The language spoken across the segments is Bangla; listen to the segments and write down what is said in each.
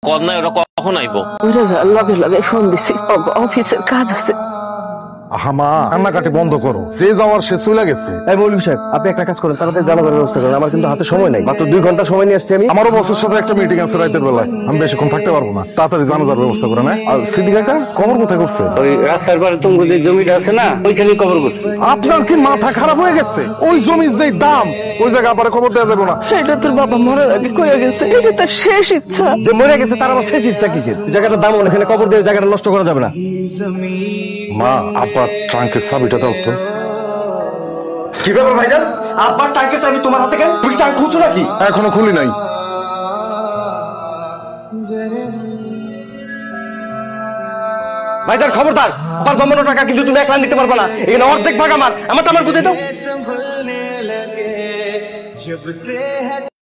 কম নাই, ওরা কখন আইবো? লগে লগে ফোন দিছি, অফিসের কাজ আছে। মা কান্নাকাটি বন্ধ করো, যে যাওয়ার সে চলে গেছে। এই মৌলভী সাহেব, আপনি একটা কাজ করেন, তাড়াতাড়ি জানাজার ব্যবস্থা করেন। আমার কিন্তু হাতে সময় নাই, মাত্র 2 ঘন্টা সময় নিয়ে আসছি আমি। আমারও বসের সাথে একটা মিটিং আছে রাতের বেলায়, আমি বেশিক্ষণ থাকতে পারবো না। তাড়াতাড়ি জানাজার ব্যবস্থা করে না। আর সিদ্দিক কাকা কবর কোথায় করছে? ওই রাস্তার পারে তোমার যে জমিটা আছে না, ওইখানে কবর করছে। আপনার কি মাথা খারাপ হয়ে গেছে? ওই জমির যে দাম, ওই জায়গা আবার খবর দেওয়া যাবে না। এটা তোর বাবা মরার আগে কইয়া গেছে, এটা তার শেষ ইচ্ছা। যে মরে গেছে তার আবার শেষ ইচ্ছা কিসের? জায়গাটার দাম এখানে কবর দিয়ে জায়গাটা নষ্ট করা যাবে না। মা, আব্বা ট্রাঙ্কের চাবিটা দাও তো। কি ব্যাপার ভাইজান, আব্বার ট্যাঙ্কের চাবি তোমার হাতে কেন? তুমি ট্যাঙ্ক খুলছো নাকি? এখনো খুলি নাই। ভাইজান খবরদার, আবার জমানো টাকা কিন্তু তুমি একলা নিতে পারবে না। এখানে অর্ধেক ভাগ আমারটা আমার বুঝে দাও।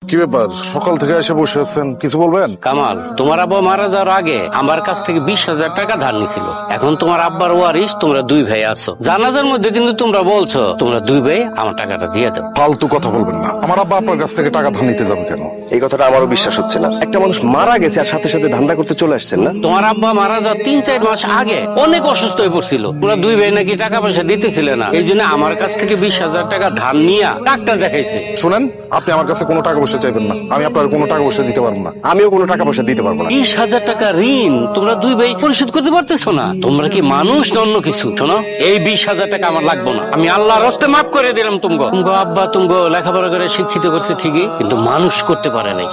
কি ব্যাপার, সকাল থেকে এসে বসে আছেন, কিছু বলবেন? কামাল, তোমার আব্বা মারা যাওয়ার আগে আমার কাছ থেকে 20,000 টাকা ধার নিছিল। এখন তোমার আব্বার ওয়ারিশ, তোমরা 2 ভাই আছো। জানাজার মধ্যে কিন্তু তোমরা বলছো তোমরা 2 ভাই আমার টাকাটা দিয়ে দাও। ফালতু কথা বলবেন না। আমার আব্বা আপনার কাছ থেকে টাকা ধার নিতে যাবে কেন? এই কথাটা আমারও বিশ্বাস হচ্ছে না। একটা মানুষ মারা গেছে আর সাথে সাথে ধান্দা করতে চলে আসছেন না? তোমার আব্বা মারা যাওয়ার 3-4 মাস আগে অনেক অসুস্থ হয়ে পড়ছিল। তোমরা 2 ভাই নাকি টাকা পয়সা দিতেছিলে না, এই জন্য আমার কাছ থেকে 20,000 টাকা ধার নিয়ে ডাক্তার দেখাইছে। শুনেন, আপনি আমার কাছে কোনো টাকা পয়সা চাইবেন না, আমি আপনার কোনো টাকা পয়সা দিতে পারবো না। আমিও কোনো টাকা পয়সা দিতে পারবো না। 20,000 টাকা ঋণ তোমরা 2 ভাই পরিশোধ করতে পারতেছো না? তোমরা কি মানুষ না অন্য কিছু? শোনো, এই 20,000 টাকা আমার লাগবে না। আমি আল্লাহর হস্তে মাফ করে দিলাম। তুমগো আব্বা তুমগো লেখাপড়া করে শিক্ষিত করছে ঠিকই, কিন্তু মানুষ করতে পারে নাই।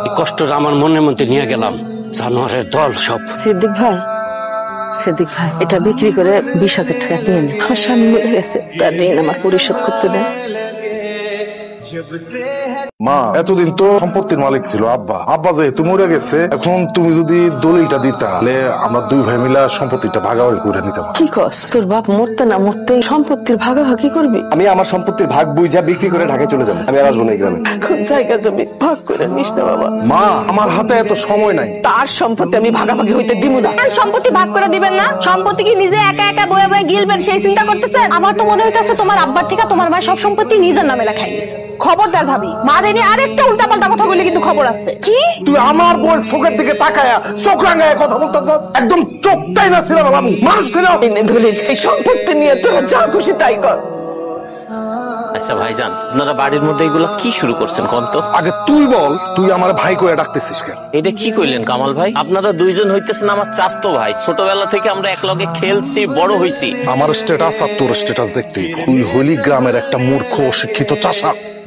এই কষ্টটা আমার মনের মধ্যে নিয়ে গেলাম। জানোয়ারের দল সব। সিদ্দিক ভাই, এটা বিক্রি করে 20,000 টাকা নিয়ে নে। আমার স্বামী মরে গেছে, তার ঋণ আমার পরিশোধ করতে দেন। মা, এতদিন তো সম্পত্তির মালিক ছিল আব্বা। আব্বা যেহেতু মরে গেছে, এখন তুমি যদি দলিলটা দিতা, তাহলে আমরা 2 ভাই মিলা সম্পত্তিটা ভাগাভাগি করে নিতাম। কি কস? তোর বাপ মরতে না মরতে সম্পত্তির ভাগাভাগি করবি? আমি আমার সম্পত্তির ভাগ বুঝা বিক্রি করে ঢাকায় চলে যাবো। আমি আর আসবো না এই গ্রামে। এখন জায়গা জমি ভাগ করে নিস না বাবা। মা, আমার হাতে এত সময় নাই। তার সম্পত্তি আমি ভাগাভাগি হইতে দিব না। সম্পত্তি ভাগ করে দিবেন না? সম্পত্তি কি নিজে একা একা বয়ে বয়ে গিলবেন সেই চিন্তা করতেছেন? আমার তো মনে হইতেছে তোমার আব্বার থেকে তোমার মা সব সম্পত্তি নিজের নামে লেখাই দিছে। খবরদার ভাবি, মা রেনে আরেকটা উল্টাপাল্টা কথা বলে কিন্তু খবর আছে। কি তুই আমার বয়স চোখের দিকে তাকায়া চোখ রাঙায় কথা বলতেছ? একদম চোখটাই না ছিল বাবু, মানুষ ছিল। দলিল, এই সম্পত্তি নিয়ে তোরা যা খুশি তাই কর। আচ্ছা ভাইজান, আপনারা বাড়ির মধ্যে এগুলা কি শুরু করছেন কোন তো? আগে তুই বল, তুই আমার ভাই কইয়া ডাকতেছিস কেন? এটা কি কইলেন কামাল ভাই? আপনারা 2 জন হইতেছেন আমার চাচতো ভাই। ছোটবেলা থেকে আমরা একলগে খেলছি, বড় হইছি। আমার স্ট্যাটাস আর তোর স্ট্যাটাস দেখতেই তুই হলি গ্রামের একটা মূর্খ অশিক্ষিত চাষা।